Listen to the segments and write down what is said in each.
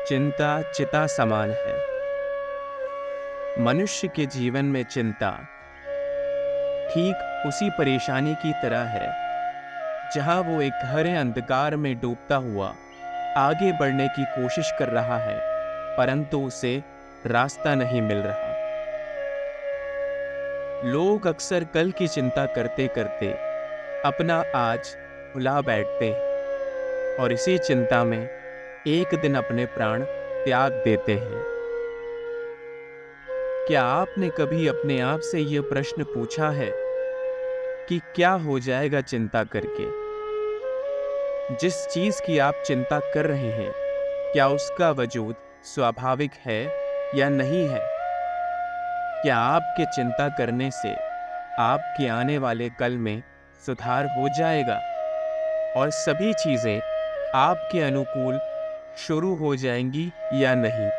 चिंता चिता समान है। मनुष्य के जीवन में चिंता ठीक उसी परेशानी की तरह है जहां वो एक गहरे अंधकार में डूबता हुआ आगे बढ़ने की कोशिश कर रहा है, परंतु उसे रास्ता नहीं मिल रहा। लोग अक्सर कल की चिंता करते करते अपना आज भुला बैठते हैं और इसी चिंता में एक दिन अपने प्राण त्याग देते हैं। क्या आपने कभी अपने आप से यह प्रश्न पूछा है कि क्या हो जाएगा चिंता करके? जिस चीज की आप चिंता कर रहे हैं, क्या उसका वजूद स्वाभाविक है या नहीं है? क्या आपके चिंता करने से आपके आने वाले कल में सुधार हो जाएगा और सभी चीजें आपके अनुकूल शुरू हो जाएंगी या नहीं?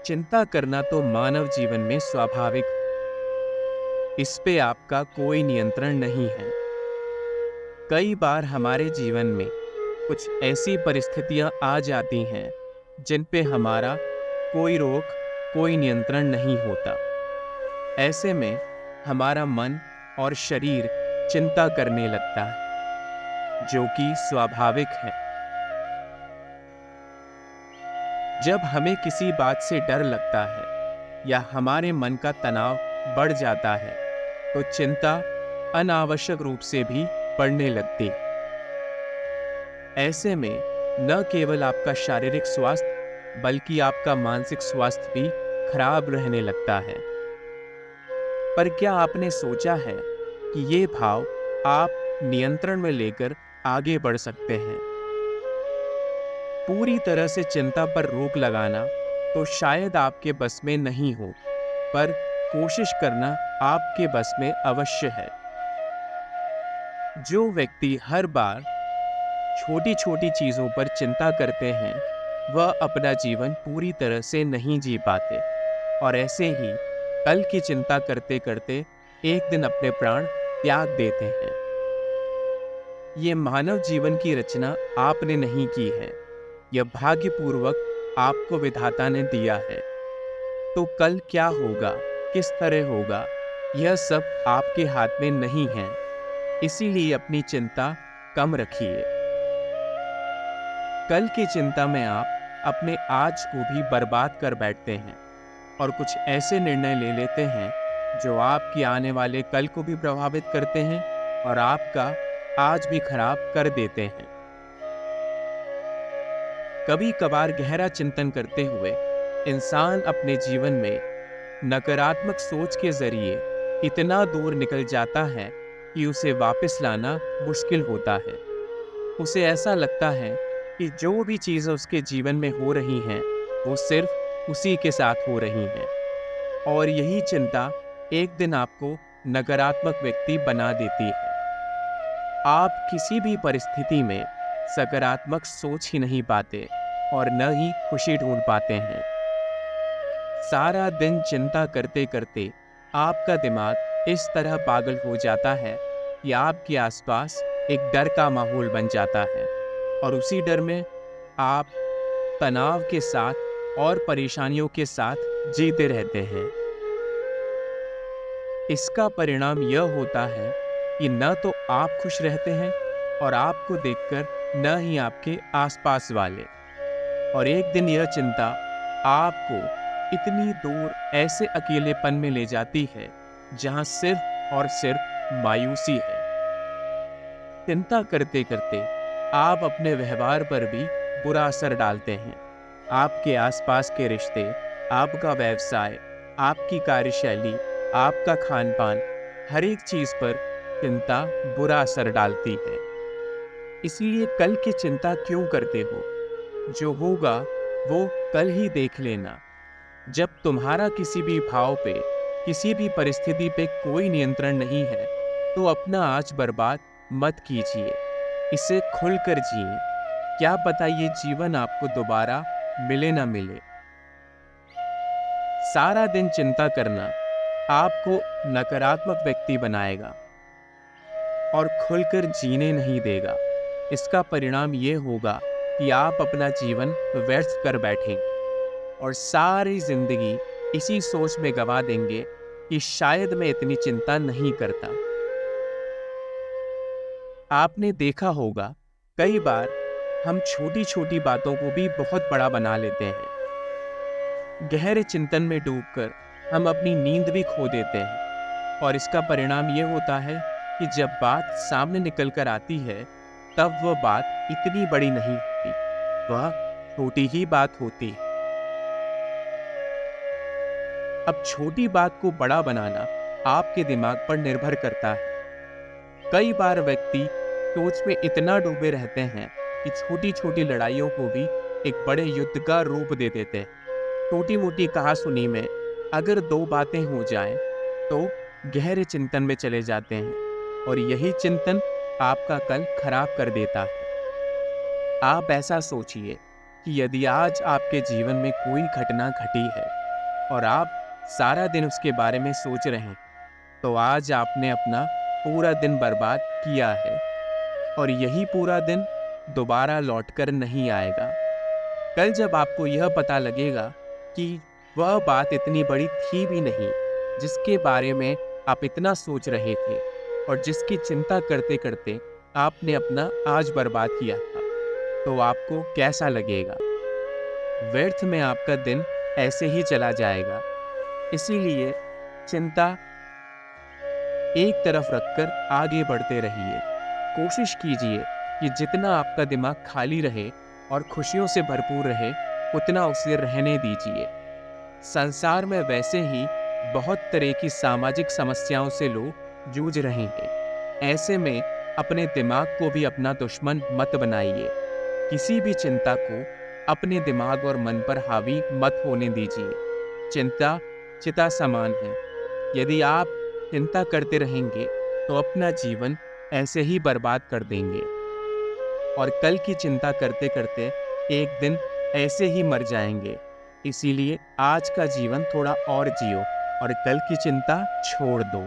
चिंता करना तो मानव जीवन में स्वाभाविक है। इस पे आपका कोई नियंत्रण नहीं है। कई बार हमारे जीवन में कुछ ऐसी परिस्थितियां आ जाती हैं जिन पे हमारा कोई रोक, कोई नियंत्रण नहीं होता। ऐसे में हमारा मन और शरीर चिंता करने लगता है, जो कि स्वाभाविक है। जब हमें किसी बात से डर लगता है या हमारे मन का तनाव बढ़ जाता है, तो चिंता अनावश्यक रूप से भी बढ़ने लगती। ऐसे में न केवल आपका शारीरिक स्वास्थ्य बल्कि आपका मानसिक स्वास्थ्य भी खराब रहने लगता है। पर क्या आपने सोचा है कि ये भाव आप नियंत्रण में लेकर आगे बढ़ सकते हैं? पूरी तरह से चिंता पर रोक लगाना तो शायद आपके बस में नहीं हो, पर कोशिश करना आपके बस में अवश्य है। जो व्यक्ति हर बार छोटी छोटी चीजों पर चिंता करते हैं, वह अपना जीवन पूरी तरह से नहीं जी पाते और ऐसे ही कल की चिंता करते करते एक दिन अपने प्राण त्याग देते हैं। ये मानव जीवन की रचना आपने नहीं की है, यह भाग्यपूर्वक आपको विधाता ने दिया है। तो कल क्या होगा, किस तरह होगा, यह सब आपके हाथ में नहीं है। इसीलिए अपनी चिंता कम रखिए। कल की चिंता में आप अपने आज को भी बर्बाद कर बैठते हैं और कुछ ऐसे निर्णय ले लेते हैं जो आपके आने वाले कल को भी प्रभावित करते हैं और आपका आज भी खराब कर देते हैं। कभी कभार गहरा चिंतन करते हुए इंसान अपने जीवन में नकारात्मक सोच के जरिए इतना दूर निकल जाता है कि उसे वापस लाना मुश्किल होता है। उसे ऐसा लगता है कि जो भी चीज़ें उसके जीवन में हो रही हैं, वो सिर्फ उसी के साथ हो रही हैं और यही चिंता एक दिन आपको नकारात्मक व्यक्ति बना देती है। आप किसी भी परिस्थिति में सकारात्मक सोच ही नहीं पाते और न ही खुशी ढूंढ पाते हैं। सारा दिन चिंता करते करते आपका दिमाग इस तरह पागल हो जाता है कि आपके आसपास एक डर का माहौल बन जाता है और उसी डर में आप तनाव के साथ और परेशानियों के साथ जीते रहते हैं। इसका परिणाम यह होता है कि न तो आप खुश रहते हैं और आपको देखकर न ही आपके आसपास वाले। और एक दिन यह चिंता आपको इतनी दूर ऐसे अकेलेपन में ले जाती है जहां सिर्फ और सिर्फ मायूसी है। चिंता करते करते आप अपने व्यवहार पर भी बुरा असर डालते हैं। आपके आसपास के रिश्ते, आपका व्यवसाय, आपकी कार्यशैली, आपका खान पान, हर एक चीज पर चिंता बुरा असर डालती है। इसलिए कल की चिंता क्यों करते हो? जो होगा वो कल ही देख लेना। जब तुम्हारा किसी भी भाव पे, किसी भी परिस्थिति पे कोई नियंत्रण नहीं है, तो अपना आज बर्बाद मत कीजिए। इसे खुलकर जिए। क्या पता ये जीवन आपको दोबारा मिले ना मिले। सारा दिन चिंता करना आपको नकारात्मक व्यक्ति बनाएगा और खुलकर जीने नहीं देगा। इसका परिणाम ये होगा कि आप अपना जीवन व्यर्थ कर बैठेंगे और सारी जिंदगी इसी सोच में गवा देंगे कि शायद मैं इतनी चिंता नहीं करता। आपने देखा होगा, कई बार हम छोटी छोटी बातों को भी बहुत बड़ा बना लेते हैं। गहरे चिंतन में डूबकर हम अपनी नींद भी खो देते हैं और इसका परिणाम ये होता है कि जब बात सामने निकल कर आती है तब वह बात इतनी बड़ी नहीं होती, वह छोटी ही बात होती है। अब छोटी बात को बड़ा बनाना आपके दिमाग पर निर्भर करता है। कई बार व्यक्ति सोच में इतना डूबे रहते हैं कि छोटी छोटी लड़ाइयों को भी एक बड़े युद्ध का रूप दे देते हैं। छोटी मोटी कहासुनी में अगर दो बातें हो जाएं, तो गहरे चिंतन में चले जाते हैं और यही चिंतन आपका कल खराब कर देता है। आप ऐसा सोचिए कि यदि आज आपके जीवन में कोई घटना घटी है और आप सारा दिन उसके बारे में सोच रहे हैं, तो आज आपने अपना पूरा दिन बर्बाद किया है और यही पूरा दिन दोबारा लौटकर नहीं आएगा। कल जब आपको यह पता लगेगा कि वह बात इतनी बड़ी थी भी नहीं जिसके बारे में आप इतना सोच रहे थे और जिसकी चिंता करते करते आपने अपना आज बर्बाद किया था, तो आपको कैसा लगेगा? व्यर्थ में आपका दिन ऐसे ही चला जाएगा। इसीलिए चिंता एक तरफ रखकर आगे बढ़ते रहिए। कोशिश कीजिए कि जितना आपका दिमाग खाली रहे और खुशियों से भरपूर रहे, उतना उसे रहने दीजिए। संसार में वैसे ही बहुत तरह की सामाजिक समस्याओं से लोग जूझ रहे हैं। ऐसे में अपने दिमाग को भी अपना दुश्मन मत बनाइए। किसी भी चिंता को अपने दिमाग और मन पर हावी मत होने दीजिए। चिंता चिता समान है। यदि आप चिंता करते रहेंगे तो अपना जीवन ऐसे ही बर्बाद कर देंगे और कल की चिंता करते करते एक दिन ऐसे ही मर जाएंगे। इसीलिए आज का जीवन थोड़ा और जियो और कल की चिंता छोड़ दो।